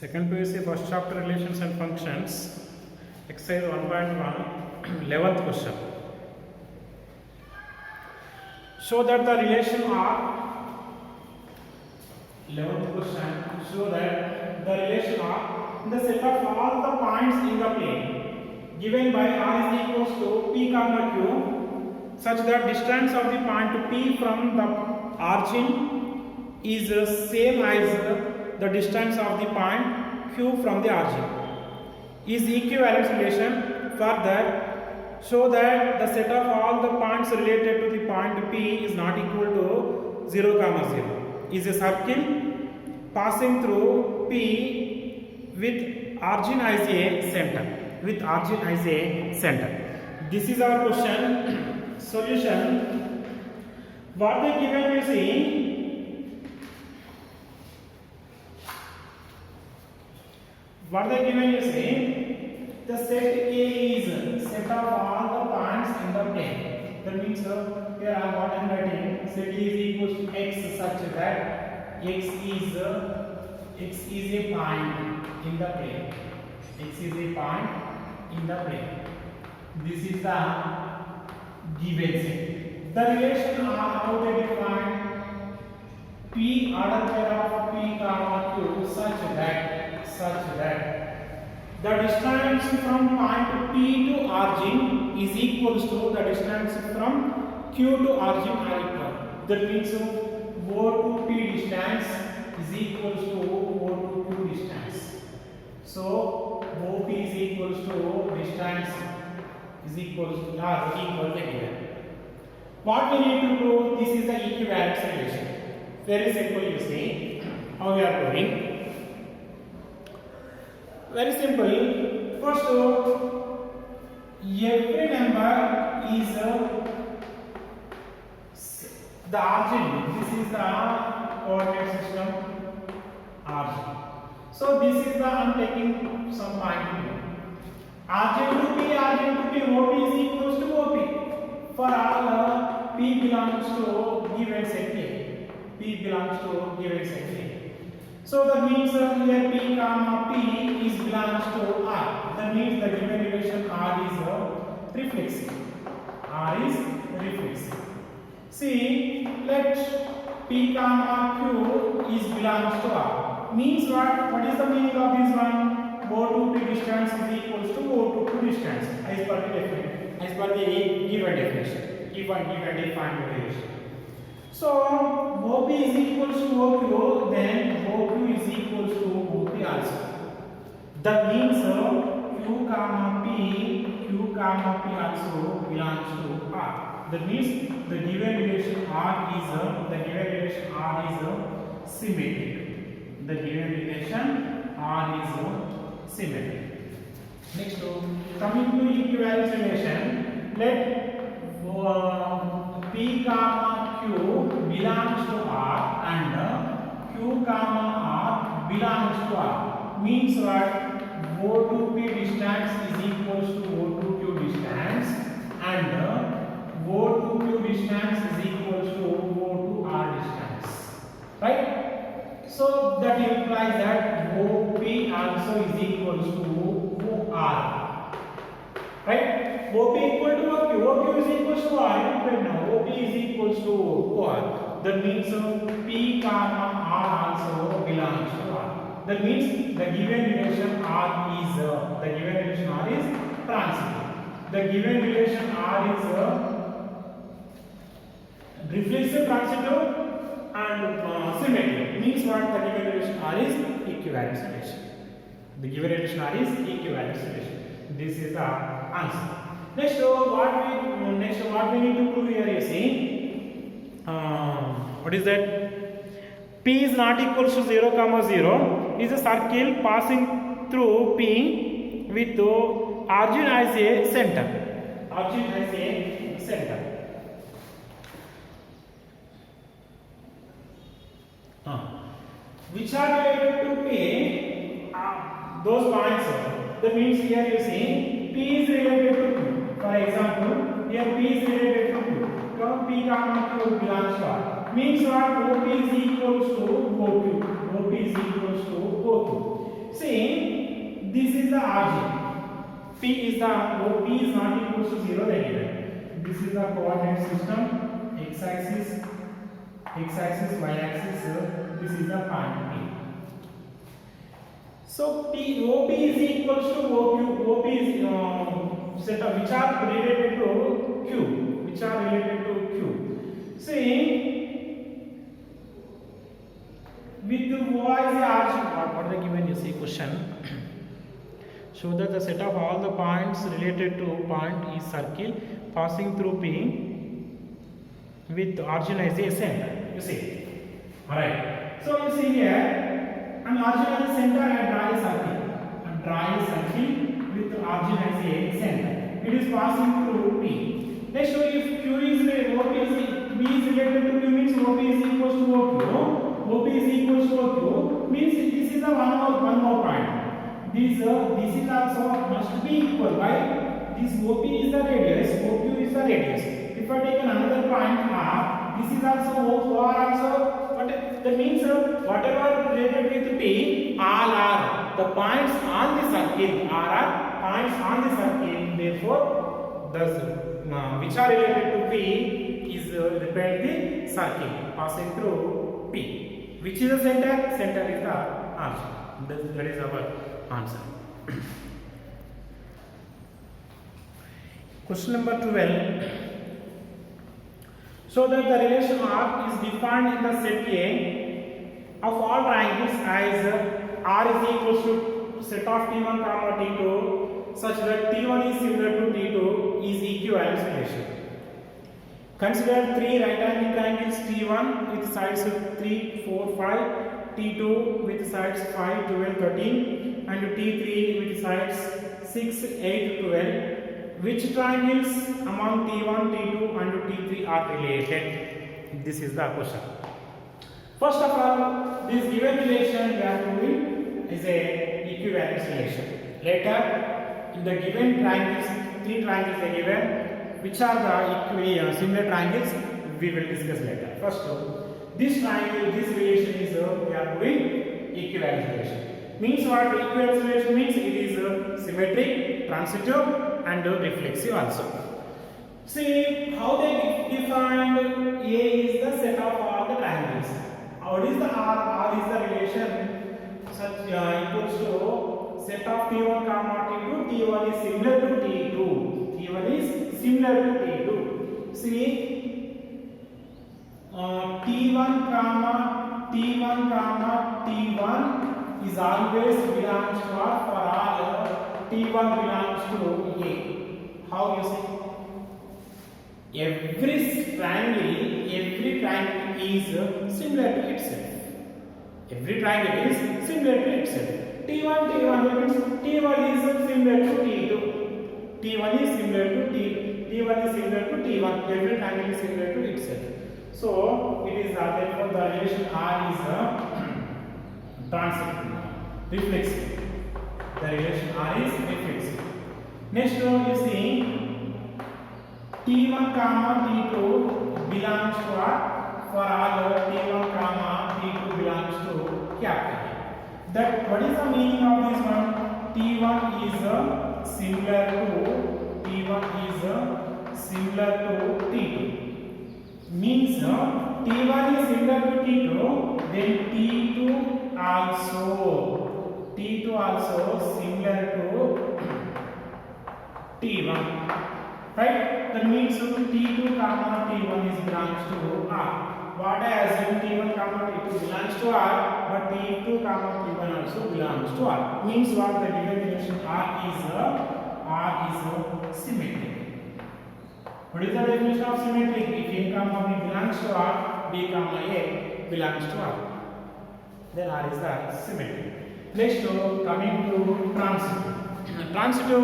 Second PUC first chapter relations and functions, exercise 1.1, 11th question. Show that the relation are 11th question. Show that the relation are in the set of all the points in the plane given by r is equals to p comma q, such that distance of the point P from the origin is same as the distance of the point Q from the origin is equivalence relation. Further, show that the set of all the points related to the point P is not equal to 0, 0 is a circle passing through P with origin as a center. With origin as a center. This is our question. Solution. What they given you see. What they given you say, the set A is set of all the points in the plane. That means here what I am writing, set A is equals to x such that x is a point in the plane. X is a point in the plane. This is the given set. The relation are how they define P order pair of P comma Q such that the distance from point P to origin is equals to the distance from Q to origin are equal. That means O to P distance is equals to O to Q distance. So OP is equals to distance is equals to equal to given. What we need to prove, this is the equivalence relation. Very simple, you see how we are proving. Very simple. First, every number is the origin. This is the coordinate system origin. So this is the I am taking some point here. Origin to P, OP is equals to OP. For all P belongs to given set A. P belongs to given set A. So that means here P comma P is belongs to R. That means the given relation R is reflexive. R is reflexive. See, let P comma Q is belongs to R. Means what? What is the meaning of this one? O to P distance is equals to O to Q distance as per the definition, as per the given definition, given defined relation. So OP is equals to OQ, then OQ is equals to OP also. That means Q comma P also belongs to R. That means the given relation R is symmetric. The given relation R is symmetric. Next, coming to equivalence relation, let P comma Q belongs to R and Q comma R belongs to R. Means what? O to P distance is equals to O to Q distance and O to Q distance is equals to O to R distance. Right? So that implies that OP also is equals to OR. Right? OP equal to OQ. OQ is equals to R. Now OP is equals to OR. That means P comma R also belongs to R. That means the given relation R is transitive. The given relation R is reflexive, transitive, and symmetric. Means what? The given relation R is equivalence relation. The given relation R is equivalence relation. This is the answer. Next, what we need to prove here is what is that? P is not equals to 0, 0 is a circle passing through P with origin as a center. Origin as a center. Which are related to P? Those points. That means here you see P is related to Q. For example, here P is related to Q. So P comma Q belongs to R. Means what? OP is equals to OQ. OP is equals to OQ. RG. P is the OP is not equal to 0 anywhere. This is the coordinate system, x-axis, y-axis. This is the point P. So OP is equal to OQ. OP is set of which are related to Q. Which are related to Q. See, with what is the RG? What they given you see question. Show that the set of all the points related to point is circle passing through P with origin as a center. You see. Alright. So you see here, an origin as a center and draw a circle. And draw a circle with origin as a center. It is passing through P. Let's show if Q is OP is P is related to Q means OP is equal to OQ. OP is equal to OQ means this is the one more point. This is also must be equal. Why? This OP is the radius, OQ is the radius. If I take another point R, this is also OR also. But that means whatever related with P, all are the points on the circle. Are points on the circle. Therefore, the which are related to P is represent the circle passing through P. Which is the center? Center is the answer. That is our answer. Question number 12. So that the relation R is defined in the set A of all triangles as R is equal to set of T1 comma T2 such that T1 is similar to T2 is equivalence relation. Consider three right angle triangles T1 with sides 3, 4, 5, T2 with sides 5, 12, 13 and T3 with sides 6, 8, 12. Which triangles among T1, T2 and T3 are related? This is the question. First of all, this given relation we are doing is a equivalence relation. Later, in the given triangles, three triangles are given, which are the similar triangles, we will discuss later. First, this triangle, this relation is we are doing equivalence relation. Means what? Equivalence relation means it is symmetric, transitive and reflexive also. See how they defined A is the set of all the triangles. What is the R? R is the relation such equals to set of T1 comma T2. T1 is similar to T2. T1 is similar to T2. See T1 comma T1 is always belongs to R for all T1 belongs to A. How you see? Every triangle is similar to itself. Every triangle is similar to itself. T1 means T1 is similar to T2. T1 is similar to T1 is similar to T1. Every triangle is similar to itself. So it is therefore the relation R is transitive, reflexive. The relation R is reflexive. Next you see T1 comma T2 belongs to R for all T1 comma T2 belongs to capital A. That what is the meaning of this one? T1 is similar to T2. Means T1 is similar to T2, then T2 also similar to T1, right? That means T2 comma T1 is belongs to R. What I assume T1 comma T2 belongs to R, but T2 comma T1 also belongs to R. Means what? The given relation R is symmetric. What is the definition of symmetric? If A comma B belongs to R, B comma A belongs to R, then R is the symmetric. Next, coming to transitive. Transitive,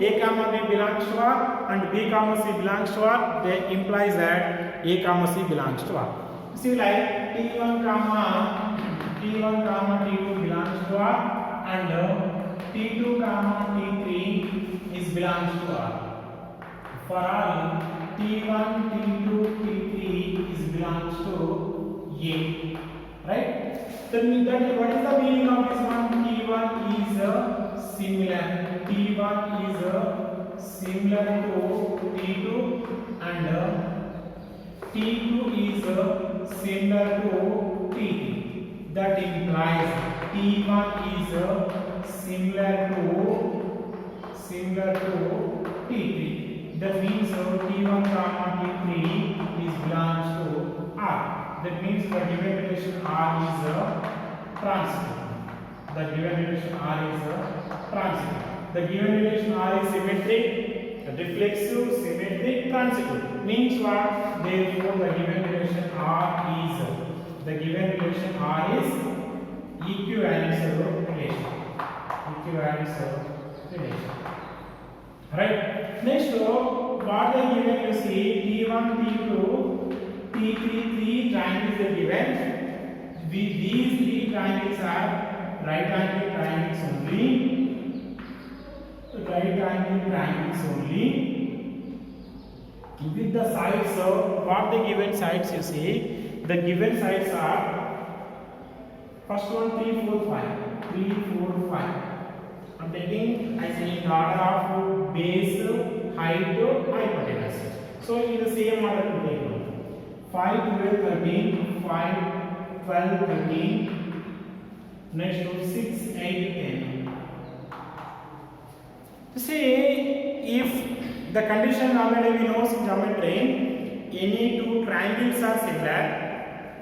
A comma B belongs to R and B comma C belongs to R. They implies that A comma C belongs to R. See, like T1 comma T2 belongs to R and T2 comma T3 is belongs to R. For all T1, T2, T3 is belongs to A, right? Then what is the meaning of this one? T1 is similar. T1 is similar to T2 and T2 is similar to T3. That implies T1 is similar to T3. That means T1 comma T3 is belongs to R. That means the given relation R is transitive. The given relation R is transitive. The given relation R is symmetric, reflexive, symmetric, transitive. Means what? Therefore, the given relation R is equivalence relation. Right. Next, what they given you see T1, T2, T3, three triangles are given. These three triangles are right angle triangles only. Right angle triangles only. With the sides, what the given sides you see? The given sides are first one 3, 4, 5. 3, 4, 5. I'm taking I say in order of base, height, hypotenuse. So in the same order to take 5, 12, 13, 5, 12, 13. Next to 6, 8, 10. Say if the condition already we know in geometry, any two triangles are similar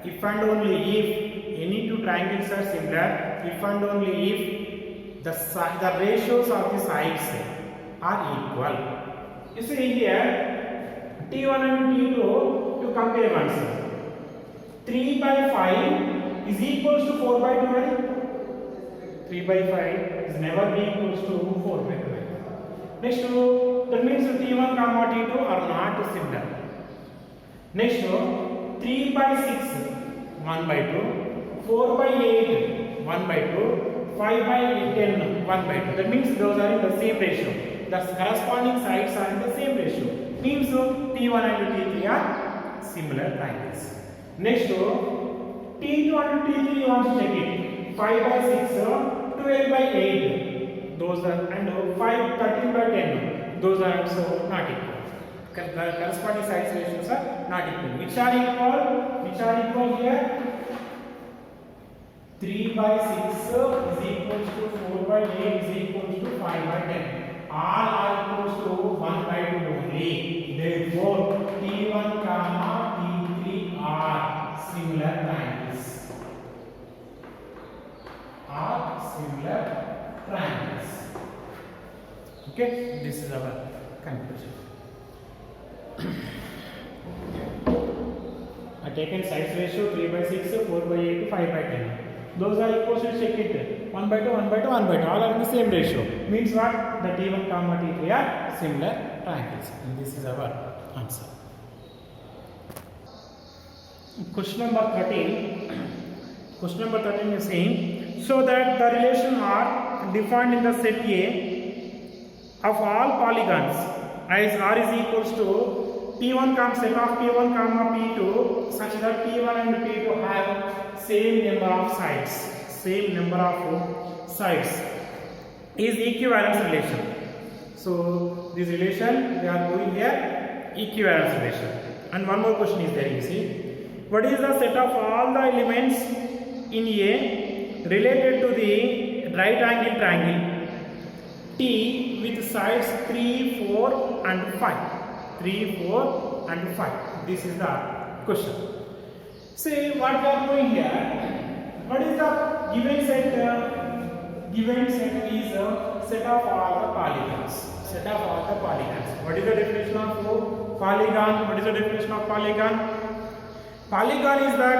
if and only if any two triangles are similar if and only if the ratios of the sides are equal. You see here T1 and T2 you compare once. 3 by 5 is equals to 4 by 12. 3 by 5 is never be equals to 4 by 12. Next, that means T1 comma T2 are not similar. Next, 3 by 6, 1 by 2, 4 by 8, 1 by 2, 5 by 10, 1 by 2. That means those are in the same ratio. The corresponding sides are in the same ratio. Means T1 and T3 are similar triangles. Next, T2 and T3 you want to check it. 5 by 6, 12 by 8. Those are and 5, 13 by 10. Those are also not equal. Corresponding sides ratios are not equal. Which are equal? Which are equal here? 3 by 6 is equals to 4 by 8 is equals to 5 by 10. All are equals to 1 by 2 only. Therefore, T1 comma T3 are similar triangles. Okay, this is our conclusion. I taken sides ratio 3 by 6, 4 by 8, 5 by 10. Those are equal to check it. 1 by 2, 1 by 2, 1 by 2. All are in the same ratio. Means what? The T1 comma T3 are similar triangles. And this is our answer. Question number 13. Question number 13 is saying, so that the relation R defined in the set A of all polygons as R is equals to P1 comma set of P1 comma P2 such that P1 and P2 have same number of sides is equivalence relation. So this relation we are doing here equivalence relation. And one more question is there, you see. What is the set of all the elements in A related to the right angle triangle T with sides 3, 4 and 5. 3, 4 and 5. This is the question. See what we are doing here. What is the given set? Given set is a set of all the polygons. Set of all the polygons. What is the definition of polygon? What is the definition of polygon? Polygon is the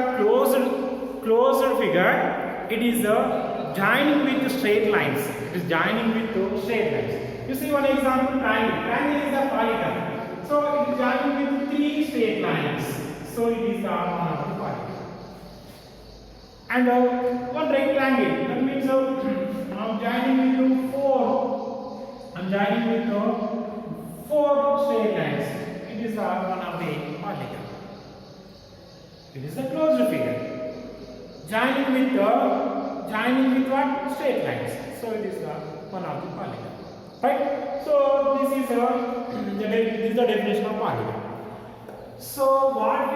closed figure. It is joining with straight lines. It is joining with straight lines. You see one example, triangle. Triangle is the polygon. So it is joining with 3 straight lines. So it is the one of the polygon. And one rectangle. That means I'm joining with 4. I'm joining with 4 straight lines. It is one of the polygon. It is a closed figure. Joining with what? Straight lines. So it is the one of the polygon. Right? So this is the definition of polygon. So what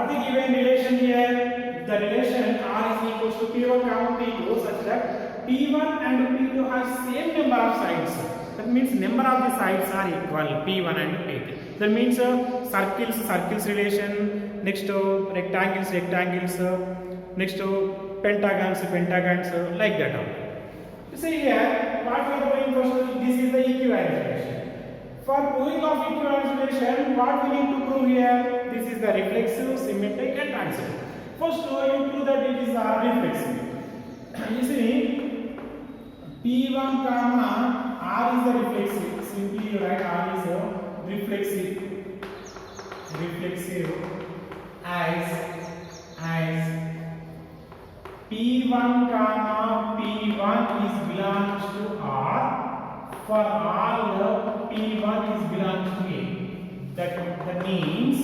the given relation here? The relation R is equals to P1 comma P2 such that P1 and P2 have same number of sides. That means number of the sides are equal, P1 and P2. That means circles relation, next to rectangles, next to pentagons, like that. You see here, what we are doing first, this is the equivalence relation. For proving of equivalence relation, what we need to prove here? This is the reflexive, symmetric and transitive. First, you prove that it is reflexive. You see, P1 comma R is the reflexive. Simply you write R is a reflexive as P1 comma P1 is belongs to R. For all the P1 is belongs to A. That means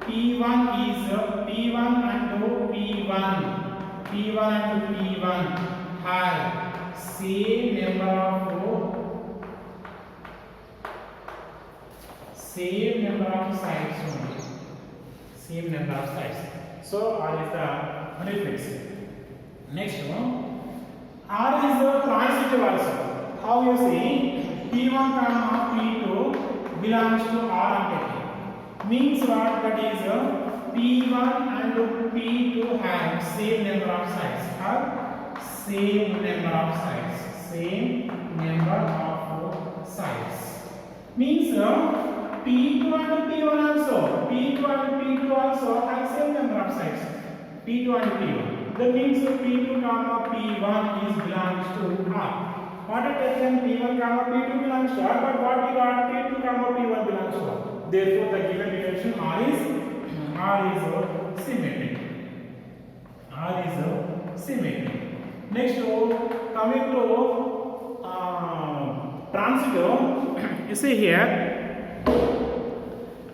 P1 and P1 have same number of sides only. Same number of sides. So R is the reflexive. Next one, R is the transitive also. How you see? P1 comma P2 belongs to R and P. Means what? That is P1 and P2 have same number of sides. Same number of sides. Means P2 and P1 also have same number of sides. P2 and P1. That means P2 comma P1 is belongs to R. What it is then P1 comma P2 belongs to R, but what we got P2 comma P1 belongs to R. Therefore, the given relation R is symmetric. Next, coming to transitive, you see here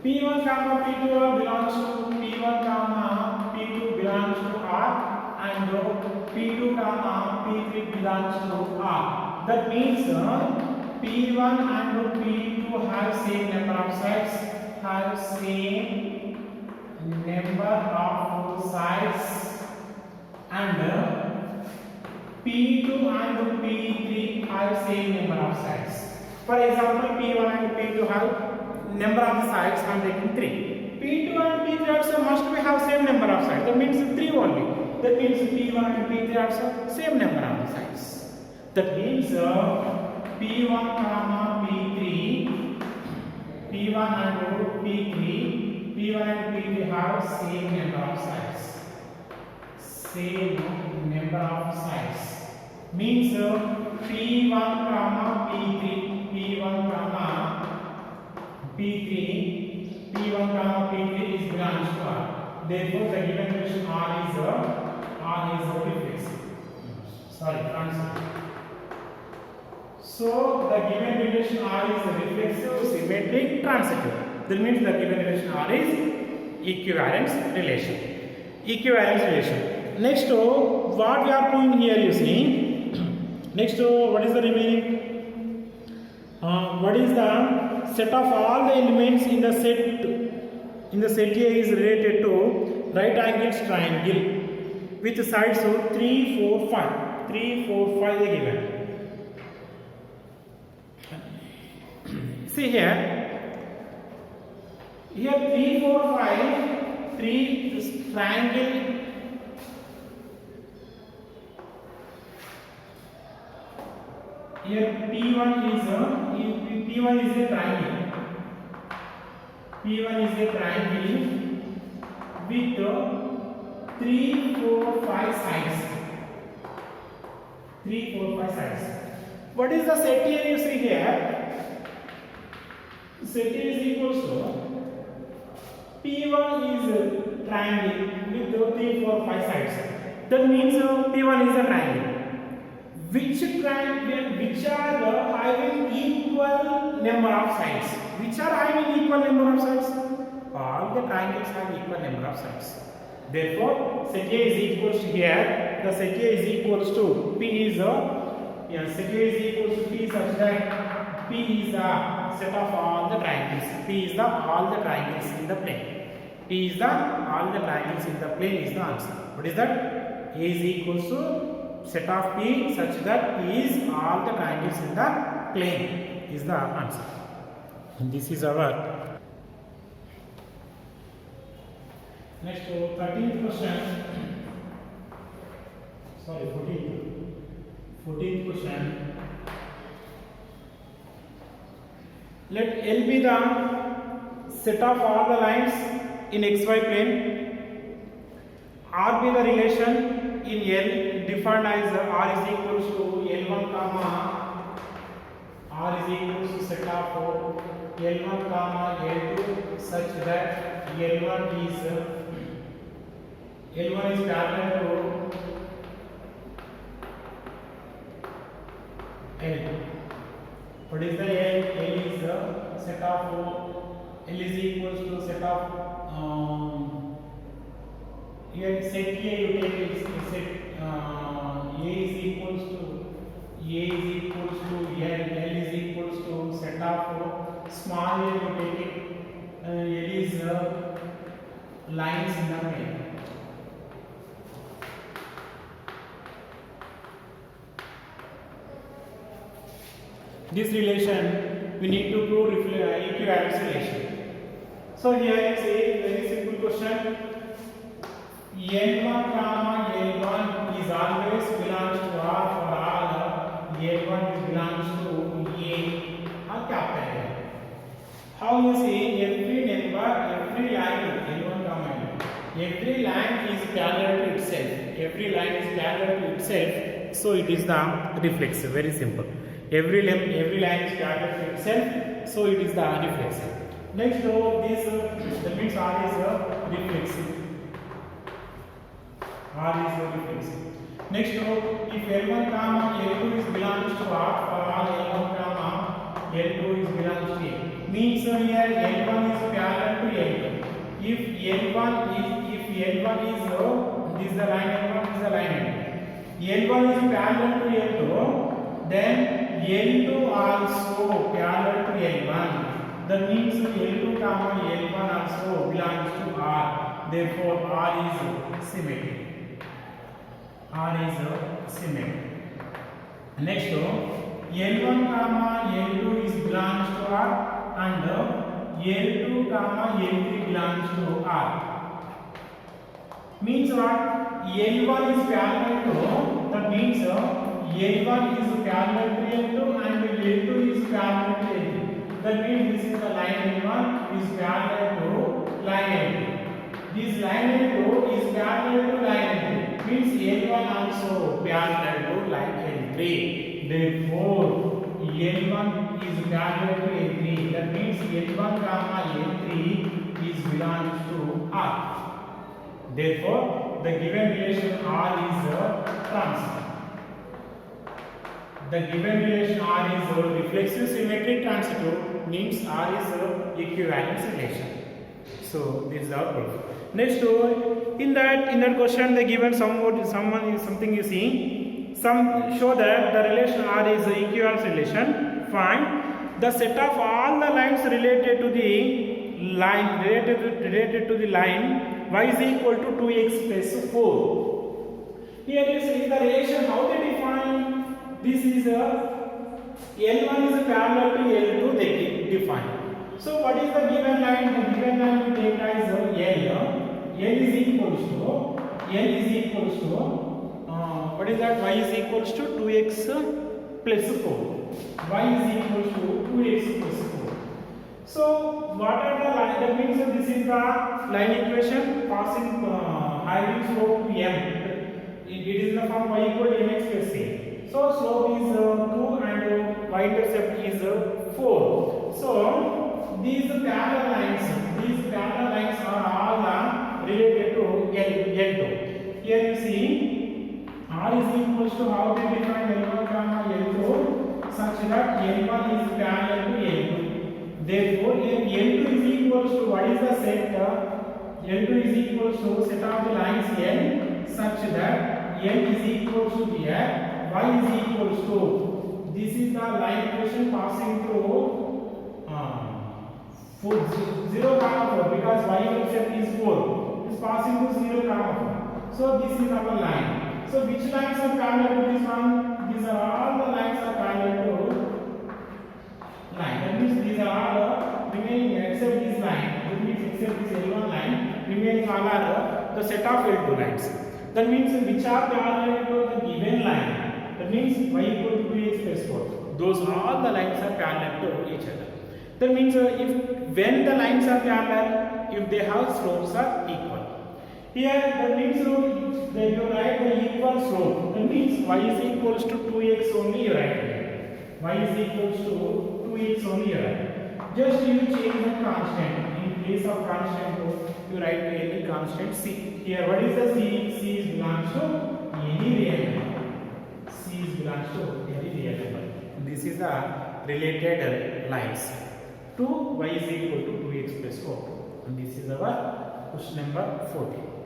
P1 comma P2 belongs to P1 comma P2 belongs to R, and P2 comma P3 belongs to R. That means P1 and P2 have same number of sides, and P2 and P3 have same number of sides. For example, P1 and P2 have number of the sides, I am taking 3. P2 and P3 also must have same number of sides. That means 3 only. That means P1 and P3 also same number of the sides. That means P1 comma P3, P1 and P3 have same number of sides. Means P1 comma P3 is belongs to R. Therefore, the given relation R is reflexive. Transitive. So the given relation R is reflexive, symmetric, transitive. That means the given relation R is equivalence relation. Next, what we are doing here, you see. Next, what is the remaining? What is the set of all the elements in the set? In the set A is related to right angled triangle with sides of 3, 4, 5. 3, 4, 5 are given. See here 3, 4, 5, 3 triangle. Here P1 is a triangle. P1 is a triangle with 3, 4, 5 sides. 3, 4, 5 sides. What is the set here? You see here. Set A is equals to P1 is a triangle with 3, 4, 5 sides. That means P1 is a triangle. Which are having equal number of sides? Which are having equal number of sides? All the triangles have equal number of sides. Therefore, set A is equals to here. The set A is equals to P is yeah, set A is equal to P such that P is the set of all the triangles. P is the all the triangles in the plane. P is the all the triangles in the plane is the answer. What is that? A is equals to set of P such that P is all the triangles in the plane is the answer. And this is our next 13th question. Sorry, 14th question. Let L be the set of all the lines in xy plane. R be the relation in L defined as R is equals to L1 comma R is equals to set of L1 comma L2 such that L1 is parallel to L. What is the L? L is the set of L is equals to set of here set A you take it set A is equals to L is equals to set of small a you take it L is lines in the plane. This relation we need to prove equivalence relation. So here is a very simple question. L1 comma L1 is always belongs to R for all L1 belongs to A. क्या करेंगे? How you say every number, every line L1 comma L1. Every line is parallel to itself. Every line is parallel to itself. So it is the reflexive. Very simple. Every line is parallel to itself, so it is the reflexive. Next, this that means R is reflexive. R is reflexive. Next, if L1 comma L2 is belongs to R for all L1 comma L2 is belongs to A, means here L1 is parallel to L2. If L1 is this is the line L1 is the line L1 is parallel to L2, then L2 also parallel to L1. That means L2 comma L1 also belongs to R. Therefore, R is symmetric. R is symmetric. Next, L1 comma L2 is belongs to R and L2 comma L3 belongs to R. Means what? L1 is parallel to. That means L1 is parallel to L2 and L2 is parallel to L3. That means this is the line L1 is parallel to line L2. This line L2 is parallel to line L3. Means L1 also parallel to line L3. Therefore, L1 is parallel to L3. That means L1 comma L3 is belongs to R. Therefore, the given relation R is transitive. The given relation R is reflexive symmetric transitive, means R is equivalence relation. So this is our proof. Next, in that question they given something you see. Some show that the relation R is equivalence relation. Find the set of all the lines related to the line y is equal to 2x plus 4. Here you see the relation how they define. This is L1 is parallel to L2 they define. So what is the given line? The given line we take as L is equals to what is that? Y is equals to 2x plus 4. Y is equals to 2x plus 4. So what are the line? That means this is the line equation passing having slope to m. It is in the form y equal to mx plus c. So slope is 2 and y-intercept is 4. So these parallel lines are all related to L2. Here you see R is equals to how they define L1 comma L2 such that L1 is parallel to L2. Therefore, L2 is equals to what is the set? L2 is equals to set of the lines L such that L is equals to here y is equals to, this is the line equation passing through 0 comma 4, because y intercept is 4, is passing through 0 comma 4. So this is our line. So which lines are parallel to this one? These are all the lines are parallel to line. That means these are all remaining except this line. That means except this L1 line, remaining all are the set of L2 lines. That means which are parallel to the given line. That means y equal to 2x plus 4. Those all the lines are parallel to each other. That means if when the lines are parallel, if they have slopes are equal. Here that means that you write the equal slope. That means y is equals to 2x only you write here. Y is equals to 2x only you write. Just you change the constant. In place of constant you write any constant c. Here what is the c? C is belongs to any real number. C is belongs to any real number. This is the related lines. 2 y is equal to 2x plus 4. And this is our question number 14.